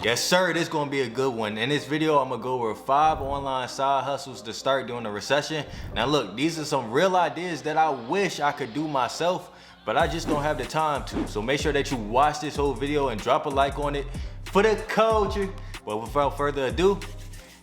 Yes sir, this gonna be a good one. In this video, I'm gonna go over 5 online side hustles to start during the recession. Now look, these are some real ideas that I wish I could do myself, but I just don't have the time to. So make sure that you watch this whole video and drop a like on it for the culture. But without further ado,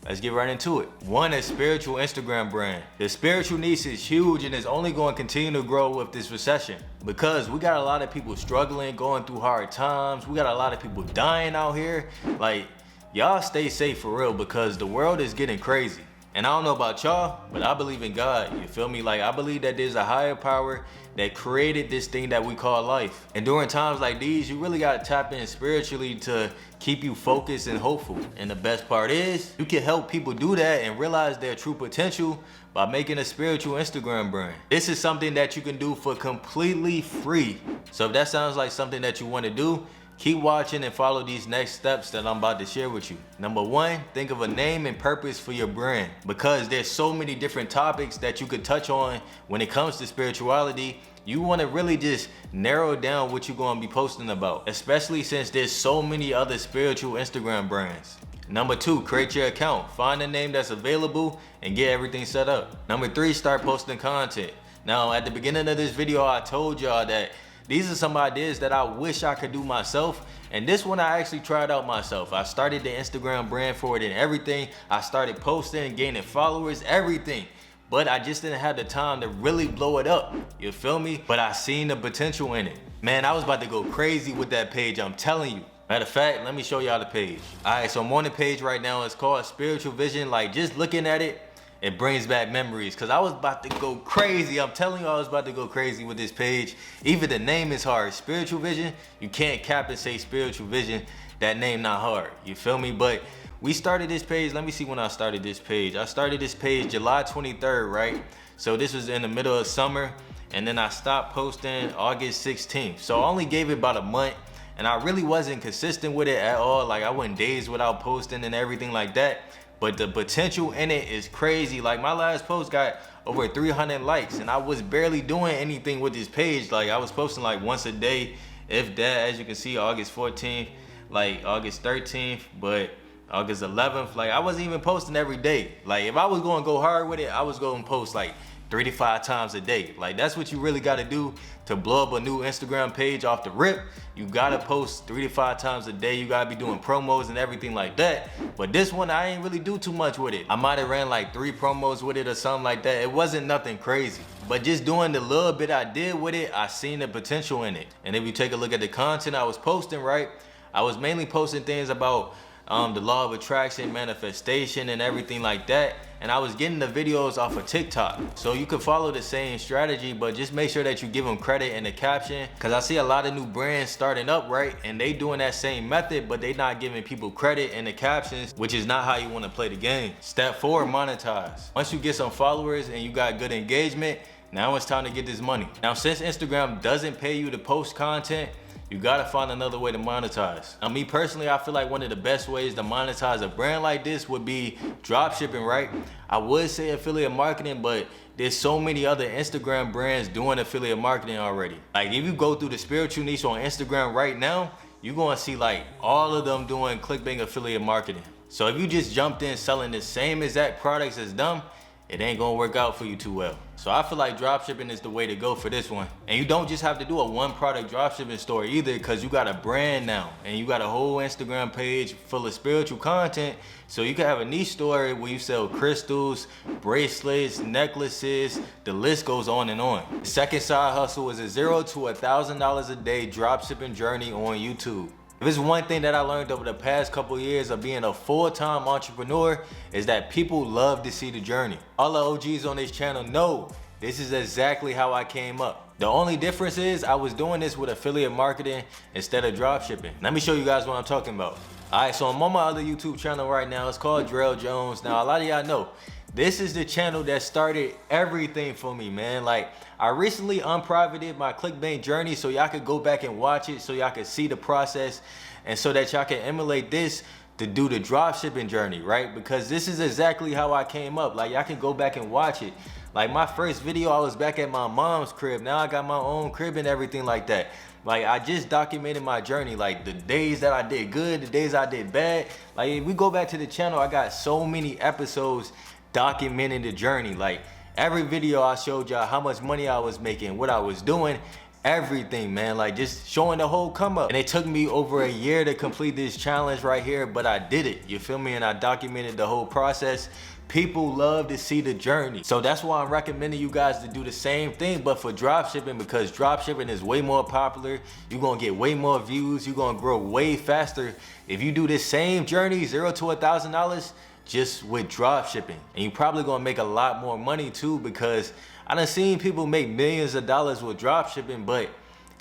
let's get right into it. 1 is spiritual Instagram brand. The spiritual niche is huge and is only going to continue to grow with this recession because we got a lot of people struggling, going through hard times. We got a lot of people dying out here. Like, y'all stay safe for real because the world is getting crazy. And I don't know about y'all, but I believe in God, you feel me? Like, I believe that there's a higher power that created this thing that we call life. And during times like these, you really gotta tap in spiritually to keep you focused and hopeful. And the best part is, you can help people do that and realize their true potential by making a spiritual Instagram brand. This is something that you can do for completely free. So if that sounds like something that you wanna do, keep watching and follow these next steps that I'm about to share with you. Number 1, think of a name and purpose for your brand because there's so many different topics that you could touch on when it comes to spirituality. You want to really just narrow down what you're going to be posting about, especially since there's so many other spiritual Instagram brands. Number 2, create your account. Find a name that's available and get everything set up. Number 3, start posting content. Now, at the beginning of this video, I told y'all that these are some ideas that I wish I could do myself. And this one I actually tried out myself. I started the Instagram brand for it and everything. I started posting, gaining followers, everything. But I just didn't have the time to really blow it up. You feel me? But I seen the potential in it. Man, I was about to go crazy with that page, I'm telling you. Matter of fact, let me show y'all the page. All right, so I'm on the page right now. It's called Spiritual Vision. Like, just looking at it, it brings back memories because I was about to go crazy. I'm telling you, I was about to go crazy with this page. Even the name is hard. Spiritual Vision, you can't cap and say Spiritual Vision. That name not hard, you feel me? But we started this page, let me see when I started this page. I started this page July 23rd, right? So this was in the middle of summer, and then I stopped posting August 16th. So I only gave it about a month, and I really wasn't consistent with it at all. Like, I went days without posting and everything like that. But the potential in it is crazy. Like, my last post got over 300 likes and I was barely doing anything with this page. Like, I was posting like once a day, if that. As you can see, August 14th, like August 13th, but August 11th, like I wasn't even posting every day. Like, if I was going to go hard with it, I was going to post like 3 to 5 times a day. Like, that's what you really got to do to blow up a new Instagram page off the rip. You got to post 3 to 5 times a day. You got to be doing promos and everything like that. But this one, I ain't really do too much with it. I might have ran like 3 promos with it or something like that. It wasn't nothing crazy. But just doing the little bit I did with it, I seen the potential in it. And if you take a look at the content I was posting, right, I was mainly posting things about the law of attraction, manifestation, and everything like that. And I was getting the videos off of TikTok. So you could follow the same strategy, but just make sure that you give them credit in the caption. Cause I see a lot of new brands starting up, right? And they doing that same method, but they not giving people credit in the captions, which is not how you wanna play the game. Step 4, monetize. Once you get some followers and you got good engagement, now it's time to get this money. Now, since Instagram doesn't pay you to post content, you gotta find another way to monetize. Now, me personally, I feel like one of the best ways to monetize a brand like this would be drop shipping, right? I would say affiliate marketing, but there's so many other Instagram brands doing affiliate marketing already. Like, if you go through the spiritual niche on Instagram right now, you're gonna see like all of them doing ClickBank affiliate marketing. So if you just jumped in selling the same exact products as them, it ain't gonna work out for you too well. So I feel like dropshipping is the way to go for this one. And you don't just have to do a 1 product dropshipping store either, because you got a brand now and you got a whole Instagram page full of spiritual content. So you can have a niche store where you sell crystals, bracelets, necklaces, the list goes on and on. The second side hustle is a $0 to $1,000 a day dropshipping journey on YouTube. If it's one thing that I learned over the past couple years of being a full-time entrepreneur, is that people love to see the journey. All the OGs on this channel know this is exactly how I came up. The only difference is I was doing this with affiliate marketing instead of drop shipping. Let me show you guys what I'm talking about. All right, so I'm on my other YouTube channel right now. It's called Drell Jones. Now, a lot of y'all know this is the channel that started everything for me, man. Like, I recently unprivated my ClickBank journey so y'all could go back and watch it, so y'all could see the process, and so that y'all can emulate this to do the drop shipping journey, right? Because this is exactly how I came up. Like, y'all can go back and watch it. Like, my first video, I was back at my mom's crib. Now I got my own crib and everything like that. Like, I just documented my journey, like the days that I did good, the days I did bad. Like, if we go back to the channel, I got so many episodes documenting the journey. Like, every video I showed y'all how much money I was making, what I was doing, everything, man. Like, just showing the whole come up. And it took me over a year to complete this challenge right here, but I did it, you feel me? And I documented the whole process. People love to see the journey. So that's why I'm recommending you guys to do the same thing, but for dropshipping, because dropshipping is way more popular. You're gonna get way more views. You're gonna grow way faster if you do this same journey, $0 to $1,000, just with dropshipping. And you're probably gonna make a lot more money too, because I done seen people make millions of dollars with dropshipping, but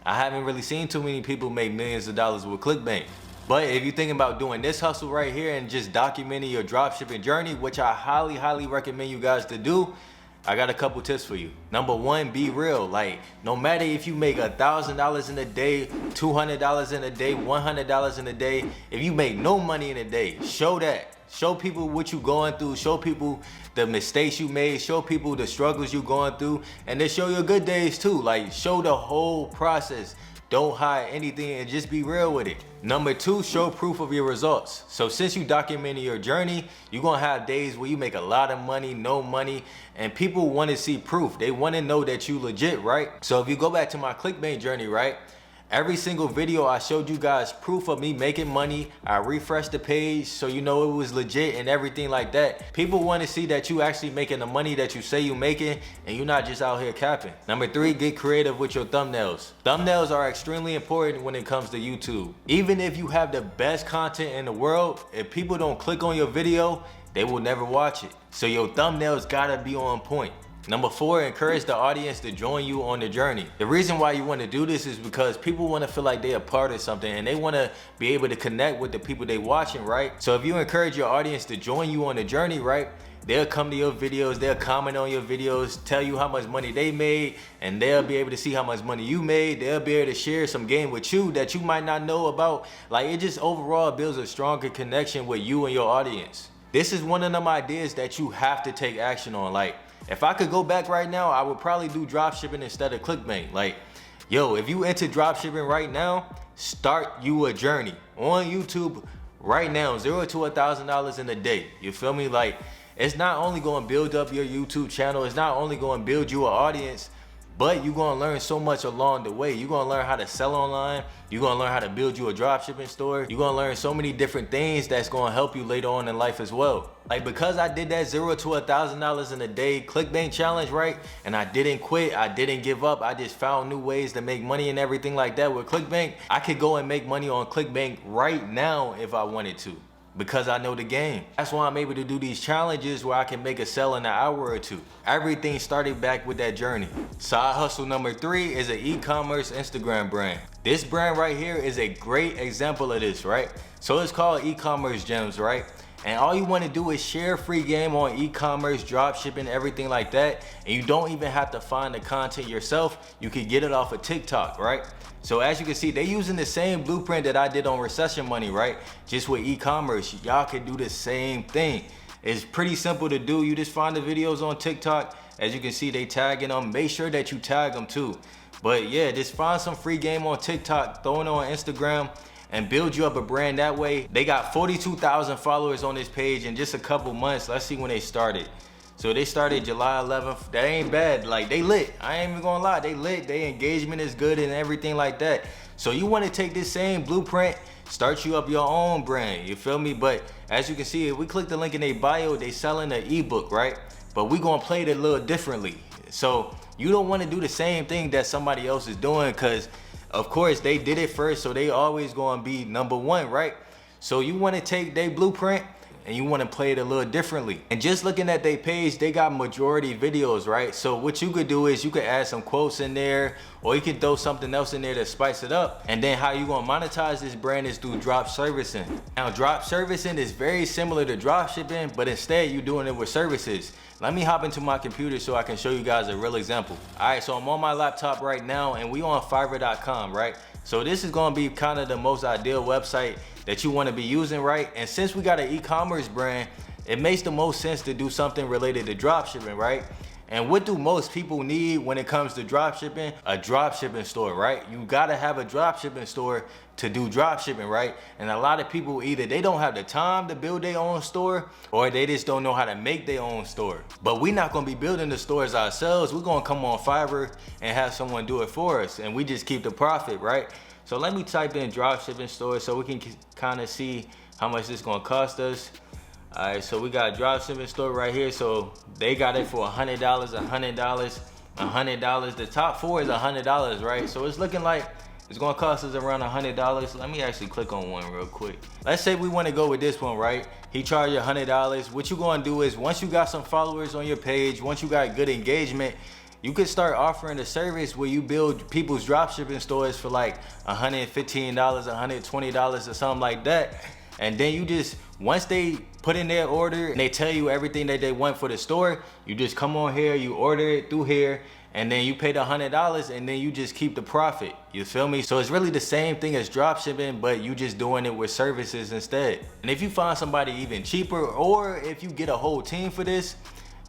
I haven't really seen too many people make millions of dollars with ClickBank. But if you're thinking about doing this hustle right here and just documenting your dropshipping journey, which I highly recommend you guys to do, I got a couple tips for you. Number one, be real. Like, no matter if you make $1,000 in a day, $200 in a day, $100 in a day, if you make no money in a day, show that. Show people what you're going through. Show people the mistakes you made. Show people the struggles you're going through. And then show your good days too. Like, show the whole process. Don't hide anything and just be real with it. Number two, show proof of your results. So since you documented your journey, you're gonna have days where you make a lot of money, no money, and people wanna see proof. They wanna know that you legit, right? So if you go back to my ClickBank journey, right? Every single video I showed you guys proof of me making money. I refreshed the page so you know it was legit and everything like that. People want to see that you actually making the money that you say you making and you're not just out here capping. Number three, get creative with your thumbnails. Thumbnails are extremely important when it comes to YouTube. Even if you have the best content in the world, if people don't click on your video, they will never watch it. So your thumbnails gotta be on point. Number four, encourage the audience to join you on the journey. The reason why you want to do this is because people want to feel like they're a part of something and they want to be able to connect with the people they watching, right? So if you encourage your audience to join you on the journey, right, they'll come to your videos, they'll comment on your videos, tell you how much money they made, and they'll be able to see how much money you made. They'll be able to share some game with you that you might not know about. Like, it just overall builds a stronger connection with you and your audience. This is one of them ideas that you have to take action on. Like, if I could go back right now, I would probably do dropshipping instead of ClickBank. Like, yo, if you into dropshipping right now, start you a journey on YouTube right now, $0 to $1,000 in a day. You feel me? Like, it's not only going to build up your YouTube channel, it's not only going to build you an audience, but you're going to learn so much along the way. You're going to learn how to sell online. You're going to learn how to build you a dropshipping store. You're going to learn so many different things that's going to help you later on in life as well. Like, because I did that $0 to $1,000 in a day ClickBank challenge, right? And I didn't quit. I didn't give up. I just found new ways to make money and everything like that with ClickBank. I could go and make money on ClickBank right now if I wanted to, because I know the game. That's why I'm able to do these challenges where I can make a sale in an hour or two. Everything started back with that journey. Side hustle number three is an e-commerce Instagram brand. This brand right here is a great example of this, right? So it's called E-Commerce Gems, right? And all you want to do is share free game on e-commerce, drop shipping, everything like that. And you don't even have to find the content yourself. You can get it off of TikTok, right? So as you can see, they're using the same blueprint that I did on Recession Money, right? Just with e-commerce, y'all can do the same thing. It's pretty simple to do. You just find the videos on TikTok. As you can see, they tagging them. Make sure that you tag them too. But yeah, just find some free game on TikTok, throw it on Instagram, and build you up a brand that way. They got 42,000 followers on this page in just a couple months. Let's see when they started. So they started July 11th. That ain't bad. Like, they lit. I ain't even gonna lie. They lit. Their engagement is good and everything like that. So you want to take this same blueprint, start you up your own brand. You feel me? But as you can see, if we click the link in their bio, they selling an ebook, right? But we gonna play it a little differently. So you don't want to do the same thing that somebody else is doing, because of course they did it first, so they always gonna be number one, right? So you want to take their blueprint and you want to play it a little differently. And just looking at their page, they got majority videos, right? So what you could do is you could add some quotes in there, or you could throw something else in there to spice it up. And then how you gonna monetize this brand is through drop servicing. Now, drop servicing is very similar to drop shipping, but instead you're doing it with services. Let me hop into my computer so I can show you guys a real example. All right, so I'm on my laptop right now and we on Fiverr.com, right? So this is gonna be kind of the most ideal website that you wanna be using, right? And since we got an e-commerce brand, it makes the most sense to do something related to drop shipping, right? And what do most people need when it comes to drop shipping? A drop shipping store, right? You gotta have a drop shipping store to do drop shipping, right? And a lot of people, either they don't have the time to build their own store, or they just don't know how to make their own store. But we're not gonna be building the stores ourselves. We're gonna come on Fiverr and have someone do it for us, and we just keep the profit, right? So let me type in drop shipping store so we can kind of see how much this gonna cost us. All right, so we got a drop shipping store right here. So they got it for $100, $100, $100. The top 4 is $100, right? So it's looking like it's gonna cost us around $100. Let me actually click on one real quick. Let's say we wanna go with this one, right? He charged you $100. What you gonna do is, once you got some followers on your page, once you got good engagement, you could start offering a service where you build people's drop shipping stores for like $115, $120 or something like that. And then you just, once they put in their order and they tell you everything that they want for the store, you just come on here, you order it through here, and then you pay the $100, and then you just keep the profit. You feel me? So it's really the same thing as drop shipping, but you just doing it with services instead. And if you find somebody even cheaper, or if you get a whole team for this,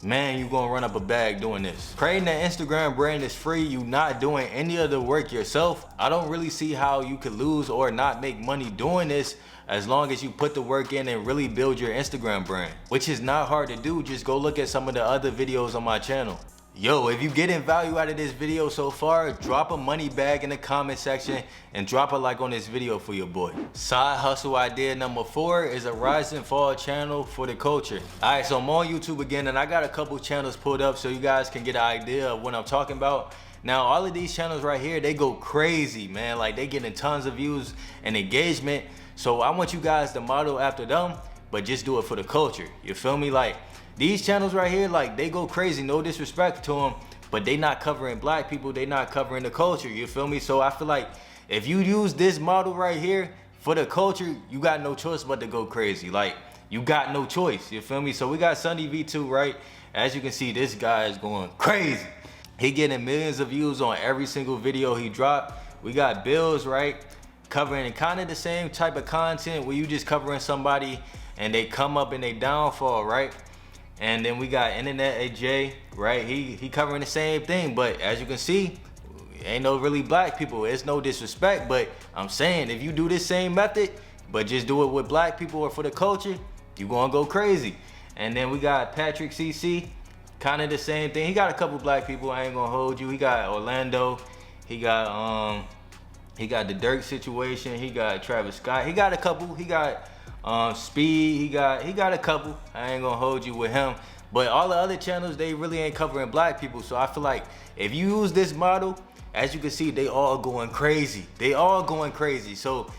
man, you gonna run up a bag doing this. Creating an Instagram brand is free. You not doing any of the work yourself. I don't really see how you could lose or not make money doing this, as long as you put the work in and really build your Instagram brand, which is not hard to do. Just go look at some of the other videos on my channel. Yo, if you getting value out of this video so far, drop a money bag in the comment section and drop a like on this video for your boy. Side hustle idea number 4 is a rise and fall channel for the culture. All right, so I'm on YouTube again, and I got a couple channels pulled up so you guys can get an idea of what I'm talking about. Now, all of these channels right here, they go crazy, man. Like, they getting tons of views and engagement. So I want you guys to model after them, but just do it for the culture. You feel me? Like, these channels right here, like, they go crazy, no disrespect to them, but they not covering black people, they not covering the culture, you feel me? So I feel like if you use this model right here for the culture, you got no choice but to go crazy. Like, you got no choice, you feel me? So we got Sunny V2, right? As you can see, this guy is going crazy. He getting millions of views on every single video he dropped. We got Bills, right? Covering kind of the same type of content where you just covering somebody and they come up and they downfall, right? And then we got Internet AJ, right? He covering the same thing, but as you can see, ain't no really black people. It's no disrespect, but I'm saying if you do this same method, but just do it with black people or for the culture, you gonna go crazy. And then we got Patrick CC, kind of the same thing. He got a couple black people, I ain't gonna hold you. He got Orlando, he got the Dirk situation, he got Travis Scott, he got a couple, he got Speed, he got a couple. I ain't gonna hold you with him, but all the other channels, they really ain't covering black people. So I feel like if you use this model, as you can see, they all going crazy. They all going crazy. So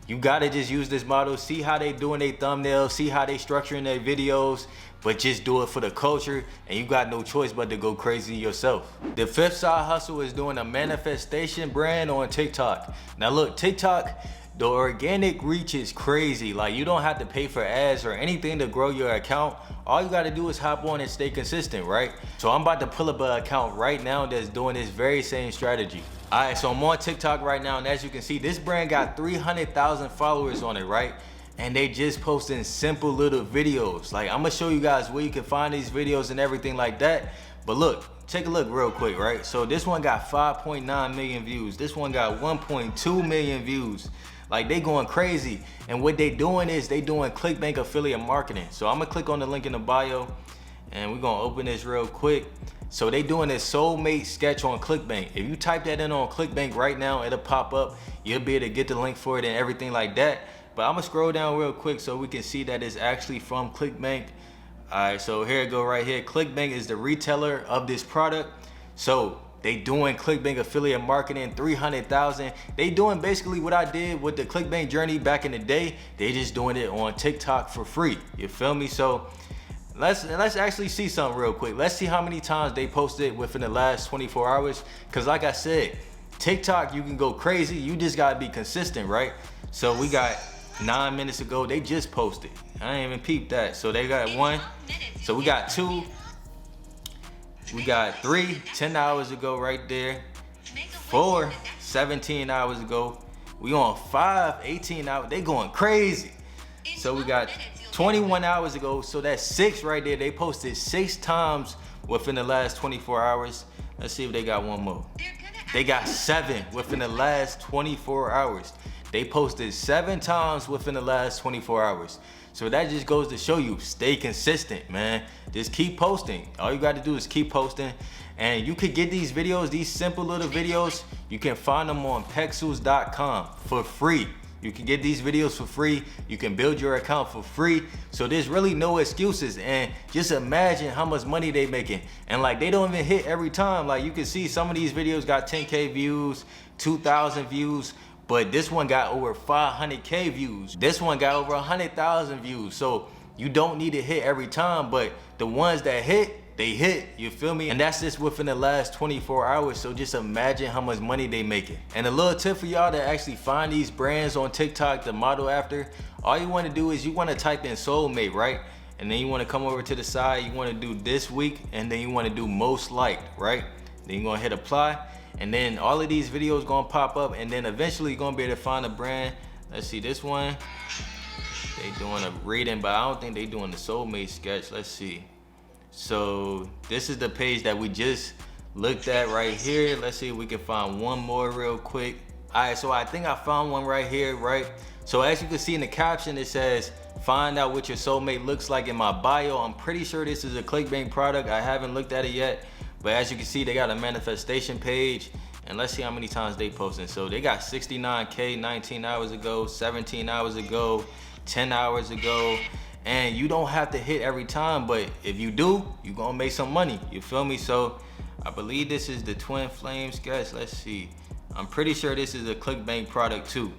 you gotta just use this model, see how they doing their thumbnails, see how they structuring their videos, but just do it for the culture, and you got no choice but to go crazy yourself. The 5th side hustle is doing a manifestation brand on TikTok. Now look, TikTok, the organic reach is crazy. Like, you don't have to pay for ads or anything to grow your account. All you gotta do is hop on and stay consistent, right? So I'm about to pull up an account right now that's doing this very same strategy. All right, so I'm on TikTok right now, and as you can see, this brand got 300,000 followers on it, right? And they just posting simple little videos. Like, I'm gonna show you guys where you can find these videos and everything like that. But look, take a look real quick, right? So this one got 5.9 million views. This one got 1.2 million views. Like, they going crazy. And what they doing is they doing ClickBank affiliate marketing. So I'm gonna click on the link in the bio and we're gonna open this real quick. So they doing this soulmate sketch on ClickBank. If you type that in on ClickBank right now, it'll pop up. You'll be able to get the link for it and everything like that. But I'm gonna scroll down real quick so we can see that it's actually from ClickBank. All right, so here it go right here. ClickBank is the retailer of this product. So they doing ClickBank affiliate marketing, 300,000. They doing basically what I did with the ClickBank journey back in the day. They just doing it on TikTok for free. You feel me? So let's actually see something real quick. Let's see how many times they posted within the last 24 hours. Cause like I said, TikTok, you can go crazy. You just gotta be consistent, right? So we got 9 minutes ago, they just posted. I ain't even peeped that. So they got 1. So we got 2. We got 3, 10 hours ago right there. 4, 17 hours ago. We on 5, 18 hours. They going crazy. So we got 21 hours ago. So that's 6 right there. They posted 6 times within the last 24 hours. Let's see if they got one more. They got 7 within the last 24 hours. They posted 7 times within the last 24 hours. So that just goes to show you, stay consistent, man. Just keep posting. All you got to do is keep posting. And you could get these videos, these simple little videos, you can find them on Pexels.com for free. You can get these videos for free. You can build your account for free. So there's really no excuses. And just imagine how much money they making. And like, they don't even hit every time. Like, you can see some of these videos got 10K views, 2,000 views, but this one got over 500K views. This one got over 100,000 views. So you don't need to hit every time, but the ones that hit, they hit, you feel me? And that's just within the last 24 hours. So just imagine how much money they making. And a little tip for y'all to actually find these brands on TikTok to model after, all you want to do is you want to type in Soulmate, right? And then you want to come over to the side, you want to do this week, and then you want to do most liked, right? Then you're going to hit apply, and then all of these videos going to pop up, and then eventually you're going to be able to find a brand. Let's see, this one, they doing a reading, but I don't think they doing the Soulmate sketch. Let's see. So this is the page that we just looked at right here. Let's see if we can find one more real quick. All right, so I think I found one right here, right? So as you can see in the caption, it says, find out what your soulmate looks like in my bio. I'm pretty sure this is a ClickBank product. I haven't looked at it yet, but as you can see, they got a manifestation page. And let's see how many times they posting. So they got 69K 19 hours ago, 17 hours ago, 10 hours ago. And you don't have to hit every time, but if you do, you're gonna make some money, you feel me? So I believe this is the Twin Flame sketch. Let's see. I'm pretty sure this is a ClickBank product too.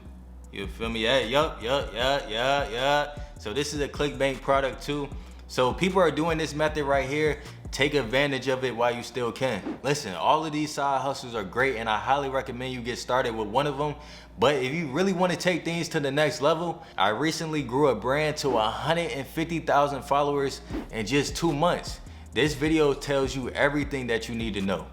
You feel me? Yeah, yeah. So this is a ClickBank product too. So people are doing this method right here. Take advantage of it while you still can. Listen, all of these side hustles are great, and I highly recommend you get started with one of them. But if you really want to take things to the next level, I recently grew a brand to 150,000 followers in just 2 months. This video tells you everything that you need to know.